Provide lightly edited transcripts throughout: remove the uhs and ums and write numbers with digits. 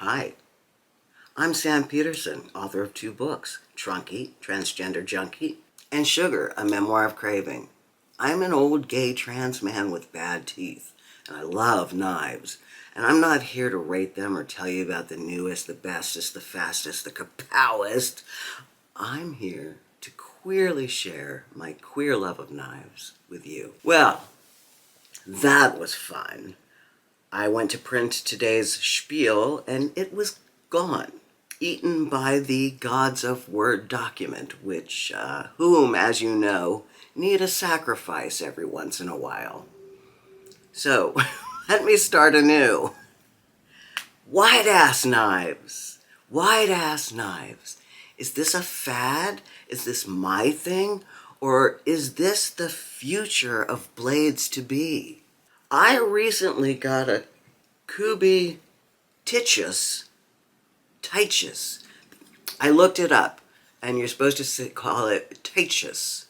Hi, I'm Sam Peterson, author of 2 books, Trunky, Transgender Junkie, and Sugar, a memoir of craving. I'm an old gay trans man with bad teeth, and I love knives. And I'm not here to rate them or tell you about the newest, the bestest, the fastest, the kapowest. I'm here to queerly share my queer love of knives with you. Well, that was fun. I went to print today's spiel, and it was gone, eaten by the gods of Word document, which, whom, as you know, need a sacrifice every once in a while. So, let me start anew. Wide-ass knives. Wide-ass knives. Is this a fad? Is this my thing? Or is this the future of blades to be? I recently got a Kubi Tityus. I looked it up, and you're supposed to call it Tityus.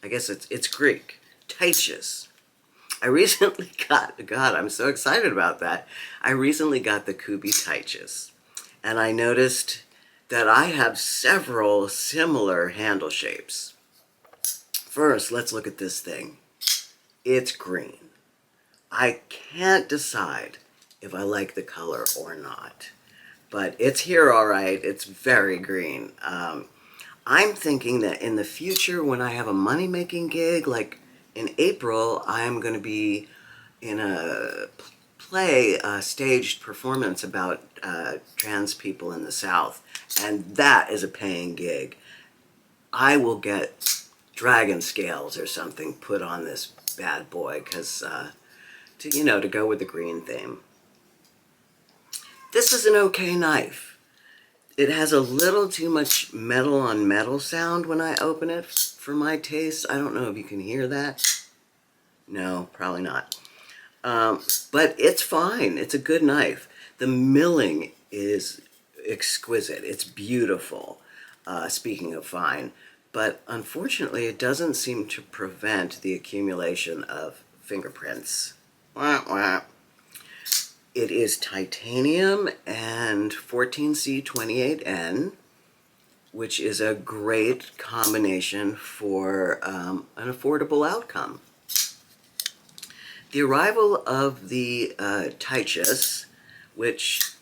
I guess it's Greek. Tityus. I recently got, God, I'm so excited about that. I recently got the Kubi Tityus, and I noticed that I have several similar handle shapes. First, let's look at this thing. It's green. I can't decide if I like the color or not, but it's here all right. It's very green. I'm thinking that in the future, when I have a money-making gig, like in April, I'm going to be in a play, a staged performance about trans people in the South, and that is a paying gig. I will get dragon scales or something put on this bad boy, because to go with the green theme. This is an okay knife. It has a little too much metal on metal sound when I open it for my taste. I don't know if you can hear that. No, probably not. But it's fine. It's a good knife. The milling is exquisite. It's beautiful, speaking of fine. But unfortunately, it doesn't seem to prevent the accumulation of fingerprints. Wah, wah. It is titanium and 14C28N, which is a great combination for an affordable outcome. The arrival of the Tityus, which,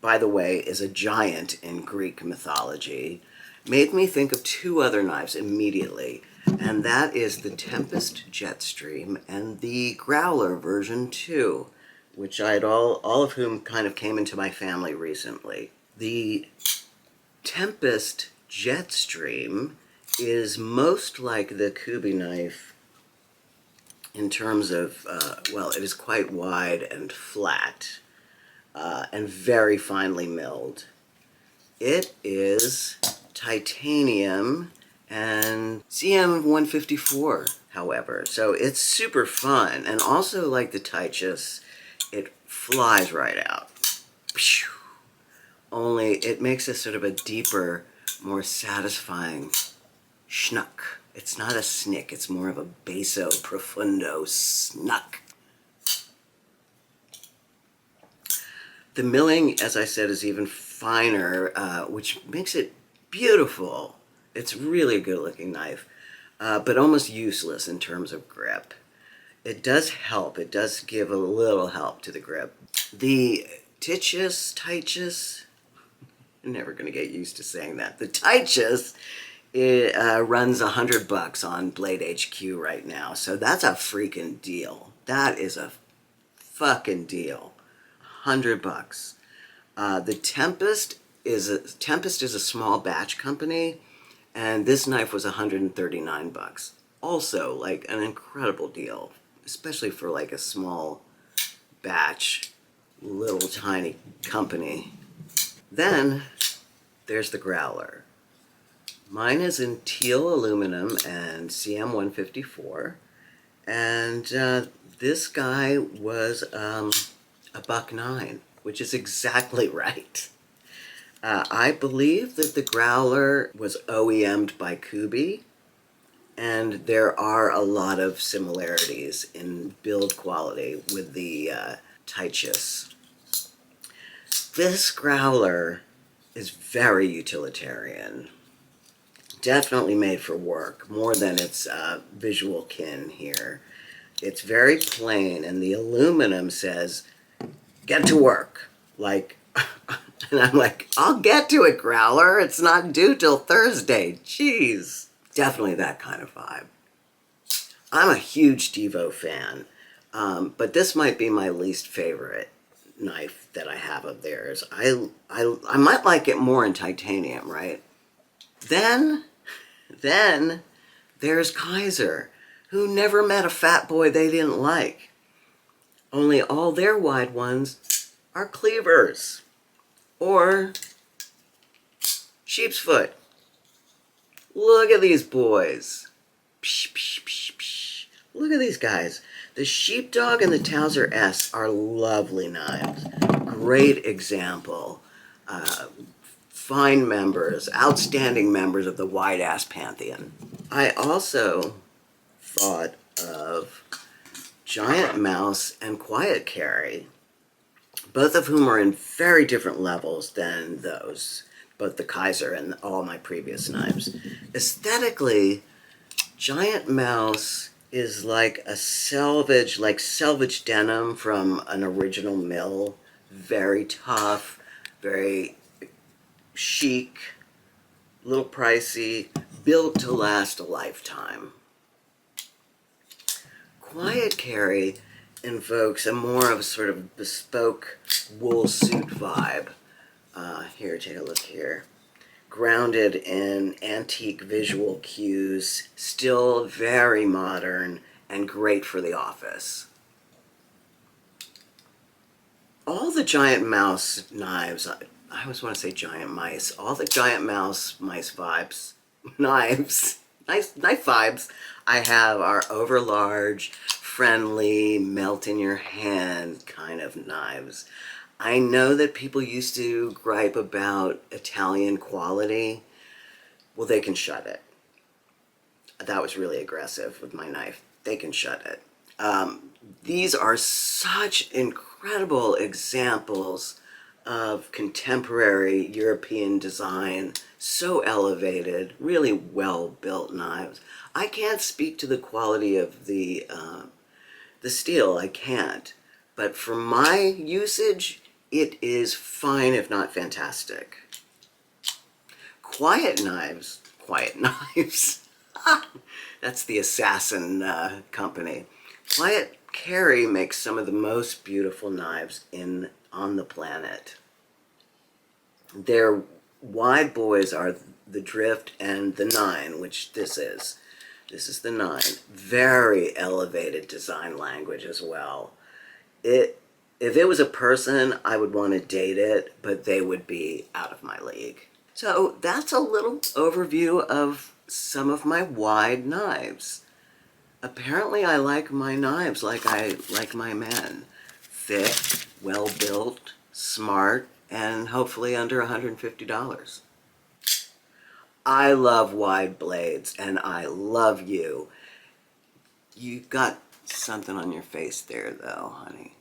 by the way, is a giant in Greek mythology, made me think of 2 other knives immediately. And that is the Tempest Jetstream and the Growler V2, which all of whom kind of came into my family recently. The Tempest Jetstream is most like the Kubi knife in terms of, it is quite wide and flat and very finely milled. It is titanium and CM154, however, so it's super fun, and also like the Tityus, it flies right out. Only it makes a sort of a deeper, more satisfying schnuck. It's not a snick, it's more of a basso profundo snuck. The milling, as I said, is even finer, which makes it beautiful. It's really a good-looking knife, but almost useless in terms of grip. It does help. It does give a little help to the grip. The Tityus, I'm never going to get used to saying that. The Tityus, it runs $100 on Blade HQ right now, so that's a freaking deal. That is a fucking deal. $100. The Tempest is a small batch company, and this knife was $139. Also, like, an incredible deal, especially for like a small batch, little tiny company. Then there's the Growler. Mine is in teal aluminum and CM154, and this guy was $1.09, which is exactly right. I believe that the Growler was OEM'd by Kubi, and there are a lot of similarities in build quality with the Tityus. This growler is very utilitarian. Definitely made for work, more than its visual kin here. It's very plain, and the aluminum says, get to work. Like, and I'm like, I'll get to it, Growler. It's not due till Thursday. Jeez. Definitely that kind of vibe. I'm a huge Devo fan, but this might be my least favorite knife that I have of theirs. I might like it more in titanium, right? Then there's Kaiser, who never met a fat boy they didn't like. Only all their wide ones are cleavers or sheep's foot. Look at these boys. Psh, psh, psh, psh. Look at these guys. The Sheepdog and the Towser S are lovely knives. Great example. Fine members, outstanding members of the wide-ass pantheon. I also thought of Giant Mouse and Quiet Carry, both of whom are in very different levels than those, both the Kaiser and all my previous knives. Aesthetically, Giant Mouse is like salvage denim from an original mill. Very tough, very chic, a little pricey, built to last a lifetime. Quiet Carry invokes a more of a sort of bespoke wool suit vibe. Here, take a look here. Grounded in antique visual cues, still very modern and great for the office. All the Giant Mouse knives, I always want to say giant mice, all the Giant Mouse mice vibes, knife vibes I have are overlarge, friendly, melt in your hand kind of knives. I know that people used to gripe about Italian quality. Well, they can shut it. That was really aggressive with my knife. They can shut it. These are such incredible examples of contemporary European design, so elevated, really well-built knives. I can't speak to the quality of the steel, I can't. But for my usage, it is fine, if not fantastic. Quiet knives, that's the assassin company. Quiet Carry makes some of the most beautiful knives on the planet. Their wide boys are the Drift and the 9, which this is. This is the 9. Very elevated design language as well. If it was a person, I would want to date it, but they would be out of my league. So that's a little overview of some of my wide knives. Apparently I like my knives like I like my men. Thick, well-built, smart, and hopefully under $150. I love wide blades, and I love you. You got something on your face there, though, honey.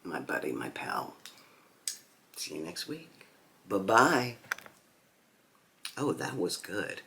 My buddy, my pal. See you next week. Bye-bye. Oh, that was good.